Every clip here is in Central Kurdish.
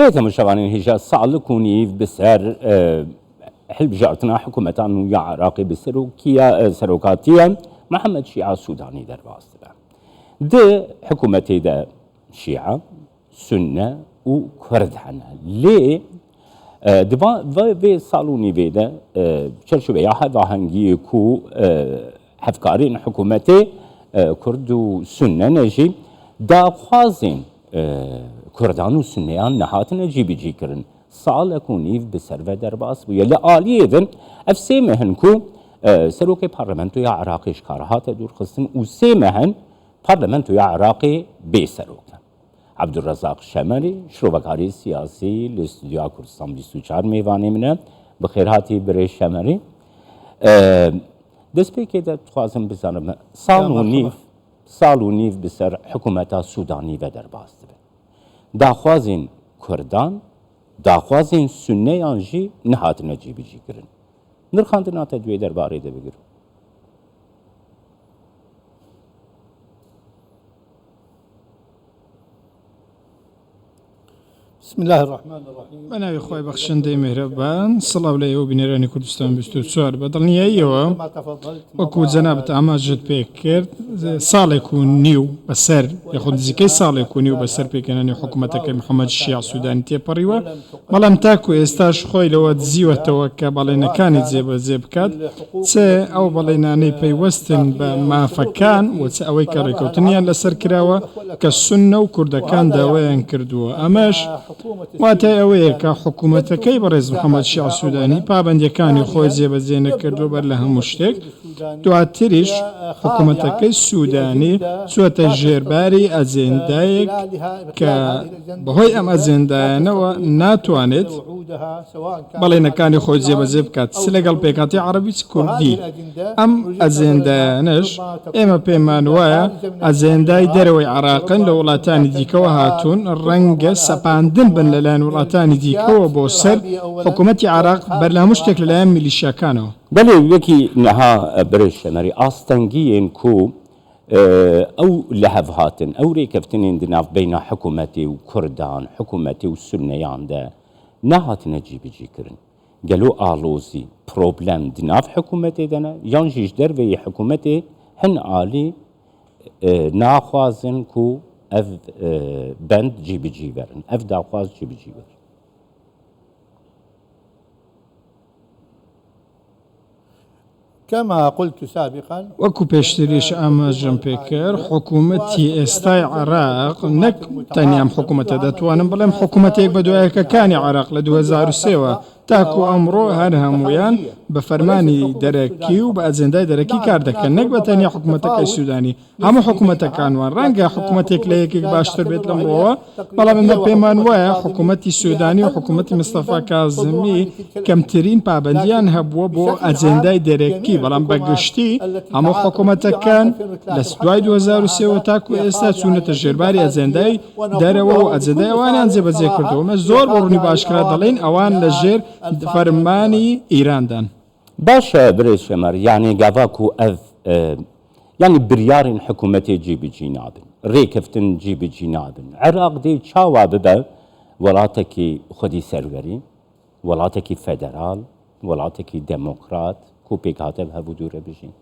هيثم الشوانين هجا صالكوني بسر حلب جارتنا حكومتان ويا عراقي بسروكيا سروكاتيا محمد شيعة سوداني در باستلا ده حكومتي ده شيعة سنة وكرد حنا ليه دفا في صالوني بيدا شرشو بيا هذا هنجي كو حفكارين حكومتي كرد وسنة نجي دا خوازين كردان وسنيان نهاتنا جيبي جيكرن صالكونيف بسرفة درباس ويا لآلي إذن أفسيمهن كو سروكي بارلمنتو يا عراقي شكارهات دور خصن وسيمهن بارلمنتو يا عراقي بسروكا عبد الرزاق شمري شروبكاري سياسي لاستوديو كردستان 24 ميواني منه بخيرهاتي بري شمري دست بيكي دا تخوازم بزنم صالونيف بسر حكومتا سوداني و درباس داخوازين كردان داخوازين سنيان جي نهاتنا جيبي جي كرن نرخاندنا تدوي درباري ده بگير بسم الله الرحمن الرحيم. أنا أخوي بخشندي مهربان صلى الله عليه وبنيراني كردستان بستو سوار بدلني أيوة وكو جنابة أماجد بيكر صالح يكون نيو بسر ياخد زكي صالح يكون نيو بسر بيكناني حكومتك محمد الشيعة السوداني تيبريوا ملام تاكو استاش خوي لو تزيوه توكا بالينا كانت زيب كاد تسا أو بالينا ني بيوستن بما فكان وتسا أوي كاريكوتنيا لسر كراوة كالسنة وكردكان داوين كردوا أماش واتای ئەوەیە کە حکوومەتەکەی بەڕێز محەممەد شیع سوودانی پابەندیەکانی خۆی جێبەجێ نەکردو بەر لە هەموو شتێک دواتریش حکوومەتەکەی سوودانی چوەتە ژێرباری ئەجێندایەک کە بەهۆی ئەم ئەجێندایانەوە ناتوانێت بەڵێنەکانی خۆی جێبەجێ بکات چ لەگەڵ پێکاتی عەرەبی چ کوردی ئەم ئەجێندایانەش ئێمە پێمان وایە ئەجێندای دەرەوەی عێراقن لە وڵاتانی دیکەوە هاتوون ڕەنگە سەپاندن بن لەلایەن وڵاتانی دیکەوە بۆ سەر حکوومەتی عێراق بەرلامو شتێک لەلایەن میلیشیاکانەوە بەڵێ یەکی نەها برش شەمەری ئاستەنگیên ku ئەو لە هەڤهاتن ئەو ڕێکەفتنên di nav beyna حکوومەتê û Kurdan حکوومەتê û sunneyan de nehatine cîbicîkirin gelo alozî problem di nav حکوومەtê de ne yan jî ji derveyê حکوومەtê hin alî naxwazin ku ev bend cîbicî verin ev daxwaz cîbicî verin كما قلت سابقا وەکو پێشتریش ئاماژەم پێکرد حکوومەتی ئێستای عێراق نەک تەنیام حکوومەتە دەتوانم بڵێم حکوومەتێک بە دوایەکەکانی عێراق لە 2003ەوە تاکو ئەمڕۆ هەر هەمویان بە فەرمانی دەرەکی و بە ئەجێندای دەرەکی کار دەکەن نەک بە تەنیا حکوومەتەکەی سوودانی هەموو حکوومەتەکانوان ڕەنگە حکوومەتێک لە یەکێک باشتر بێت لەمڕۆوە بەڵام ئێمە پێمان وایە حکوومەتی سوودانی و حکوومەتی مستەفا کازمی کەمترین پابەندیان هەبووە بۆ ئەجێندای دەرەکی بەڵام بەگشتی هەموو حکوومەتەکان لە دوای 2003ەوە تاکو ئێستا چوونەتە ژێرباری ئەجێندای دەرەوە و ئەجێندای ئەوانیان جێبەجێ کردەوە زۆر بە ڕوونی باشکرا دەڵێن ئەوان لە ژێر فەرمانی ئیراندان باشە برێز شەمەر یعنی گاواکو ئەv yani biryarên حکوومەtê cîbicî nabin rêkeftin cîbicî nabin Iraq dê çawa bibe welatekî xwedî serwerî welatekî federal welatekî demokrat ku pêk hate hevû dûre bijîn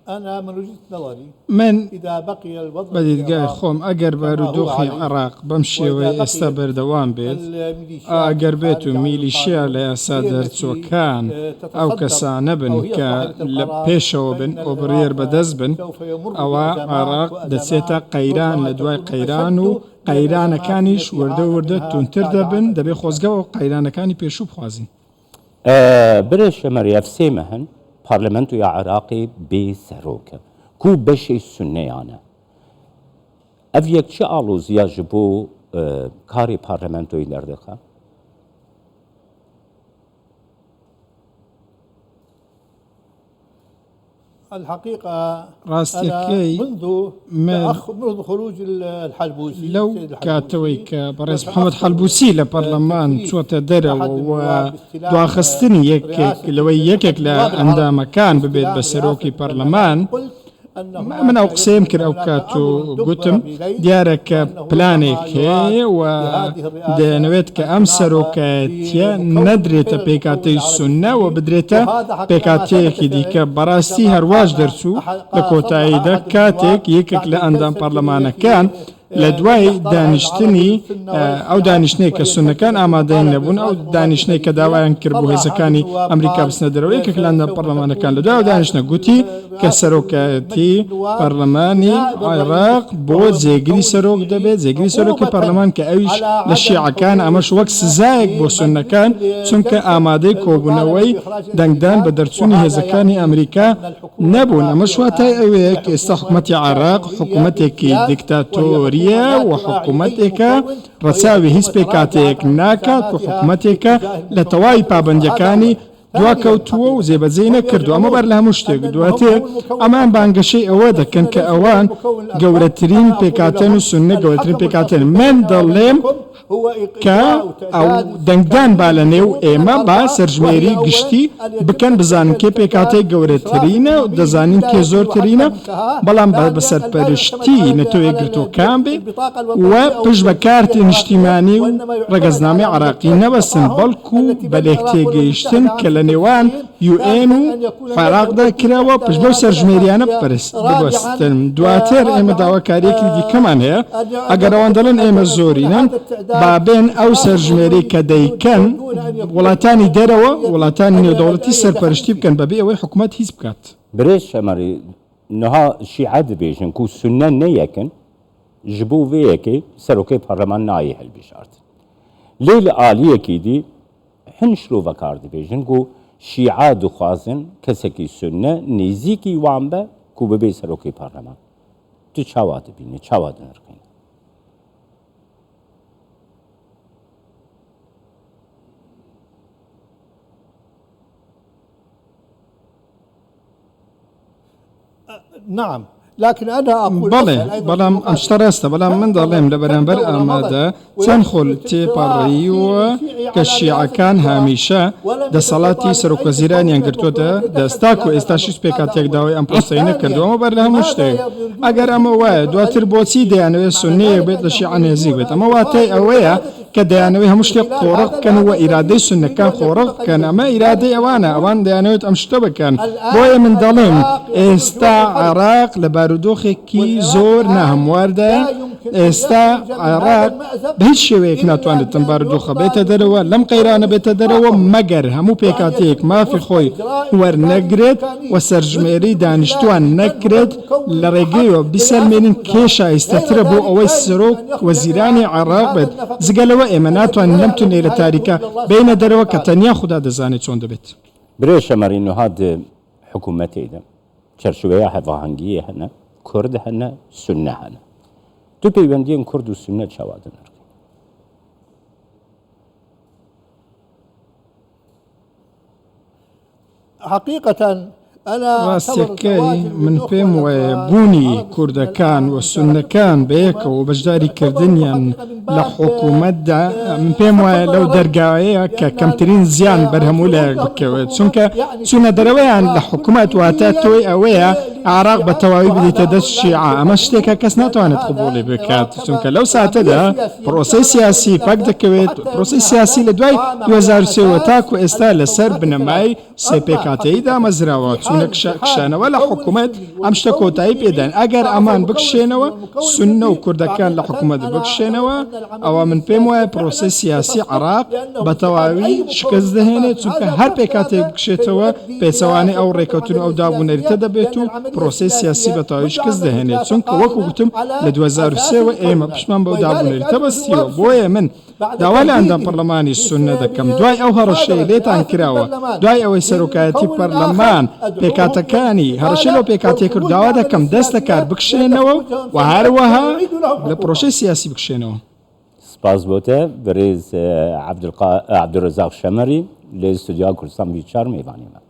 أنا من وجهة نظري من إذا بقي الوضع بەدیدگای خۆم ئەگەر بارودۆخی عێراق بەم شێوەیە ئێستا بەردەوام بێت ئەگەر بێت و میلیشیا لە یاسا دەرچۆکان ئەو کەسانە بن کە لە پێشەوە بن ئۆبرێر بەدەست بن ئەوە عێراق دەچێتە قەیران لە دوای قەیران و قەیرانەکانیش وردە وردە تونتر دەبن دەبێ خۆزگەوە قەیرانەکانی پێشوو بخوازین برێز شەمەری ئەفسێمە هەن پارلمنتویا عراقی بێ سەرۆکە ku beşê sunneyan e ev yekçi alozîya ji bo karê parlamentoyê derdixe الحقيقة ڕاستیەکەی منذ خروج الحلبوسي لەو کاتەوەی کە بەڕێز محەممەد حەلبوسی لە پەرلەمان چووەتە دەرەوە و دواخستنی یەکێک لەوەی یەکێک لە ئەندامەکان ببێت بە سەرۆکی پەرلەمان من أو قسم كر أو كاتو قتم ديارك بلانك هي ودنويت كأمسر وكاتيا ندريت بيكاتي السنة وبدريتا بيكاتي كديك براستي هرواج درسو لكوتاي دا كاتك يكك لأندام برلمان كان لدواي دانشتني او دانشني كسنة كان آمادين نبون او دانشني كداوان كربو هزكاني امريكا بسندرو يكك لأندام برلمان كان لدواي دانشنا قوتي كسروكاتي برلماني عراق بود زيقري سروك دبيت زيقري سروك برلمان كأويش للشيعة كان امش وقت سزايق بو سنة كان سنك آمادي كوبونوي دنگدان بدرسوني هزكاني امريكا نبون امش واتاي اويك استحكمتي عراق حكومتك ديكتاتوري وحكومتك رساوي هسبيكاتك ناكات وحكومتك لتواي بابنديكاني دوا كوتو وزيبزينه كردو اما بر لها مشتق دواتي اما بانگشي اودا كان كاوان گورترين بيكاتن والسنه گورترين بيكاتن من ضلم كا او دنگدان بالنيو ايما با سرجميري گشتي بكن بزان كي بيكاتي گورترين ودزانين كي زورترين بلان بسر پرشتي نتو يگرتو كامبي وبجبكارت اجتماعي ورقزنامي عراقي نبسن بلكو بلكتي گيشتن كلنيوان يو انو عراق دا كراوا بجبو سرجميريانا برس ببستن دواتر ايما دعوة كاريكي دي كمان هي اگر واندلن ايما زورينا بابين او سرجميري كديكن ولاتاني ديروا ولاتاني دولتي سرپرشتي بكن بابي اوي حكومات هيز بكات بريش شماري نها شيعة دبيجن كو سنة نيكن جبو ويكي سروكي برلمان ناي هل بشارت ليل آلية كيدي هنشلو وكار دبيجن كو شيعة دخوازن كسكي سنة نيزيكي وامبا كو ببي سروكي برلمان تو چاوا دبيني چاوا دنرقين نعم لكن أنا أقول بلام أمشترست بلام من ضلهم لبرانبر أمادا تنخل تيباريو كالشيعة كان هاميشا دا صلاتي سروك وزيران ينقرتو دا استاكو استاشيس بيكاتيك داوي أم بروسينة كردو أما بر لها مشتاق أگر أما واي دواتر بوتي ديانوي سنية بيت لشيعة نهزيك بيت أما واتي أويا كديانوي همشتاق قورق كان هو إرادي سنة كان قورق كان أما إرادي أوان ديانوي أمشتبه كان بويا من ضلهم استا عراق بارودۆخێکی زۆر ناهەمواردە ئێستا عێراق بە هیچ شێوەیەک ناتوانێت ئەم بارودۆخە بێتە دەرەوە لەم قەیرانە بێتە دەرەوە مەگەر هەموو پێکاتەیەک مافی خۆی وەرنەگرێت و سەرژمێری دانیشتوان نەکرێت لە ڕێگەیەوە بیسەلمێنن کێ شایستەترە بۆ ئەوەی سەرۆک وەزیرانی عێراق بێت جگەلەوە ئێمە ناتوانین لەم تونێلە تاریکە بینە دەرەوە کە تەنیا خوددا دەزانێت چۆن دەبێت. برێ شەمەرین هاد حکوومەتێدا چەرچوەیە هەڤاهەنگیە هەنە کورد هەنە سونە هەنە دوو پەیوەندیان کورد و سونە چاوا دەنرخێن. حقيقة ڕاستیەکەی من پێم وایە بوونی کوردەکان و سونەکان بەیەکەوە و بەشداریکردنیان لە حکوومەتدا من پێم وایە لەو دەرگاوەیە کە کەمترین زیان بەرهەموو لایەک بکەوێت چونکە چونە دەرەوەیان لە حکوومەت واتە تۆی ئەوەیە عێراق بە تەواوی بدەیتە دەست شیعە ئەمە شتێکە کەس ناتوانێت قبوڵی بکات چونکە لەو ساتەدا پرۆسەی سیاسی پاک دەکەوێت پرۆسەی سیاسی لە دوای 2003 تاکو ئێستا لەسەر بنەمای سێ پێکاتەییدا مەزراوە کشانەوە لە حکوومەت ئەم شتە کۆتایی پێدەن ئەگەر ئەمان بکشێنەوە سونە و کوردەکان لە حکوومەت بکشێنەوە ئەوە من پێم وایە پرۆسەی سیاسی عێراق بە تەواوی شکست دەهێنێت چونکە هەر پێکاتێک بکشێتەوە پێچەوانەی ئەو ڕێکەوتن ئەو دابوونەریتە دەبێت و پرۆسەی سیاسی بە تەواوی شکست دەهێنێت چونکە وەکو گوتم لە 2003 ئێمە پشمان بەو دابوونەریتە بەستیوە بۆیە من داوا لە ئەندام پەرلەمانی سونە دەکەم دوای ئەو هەڕەشەی لێتان کراوە دوای ئەوەی سەرۆکایەتی پەرلەمان پێکاتەکانی هەڕەشەی لەو پێکاتێک کرد داوا دەکەم دەستە کار بکشێنەوە و هەروەها لە پرۆژەی سیاسی بکشێنەوە. سپاس بۆتە بەڕێز عەبدولڕەزاق شەمەری لە ستودیۆ کوردستان 24 میوانیمە.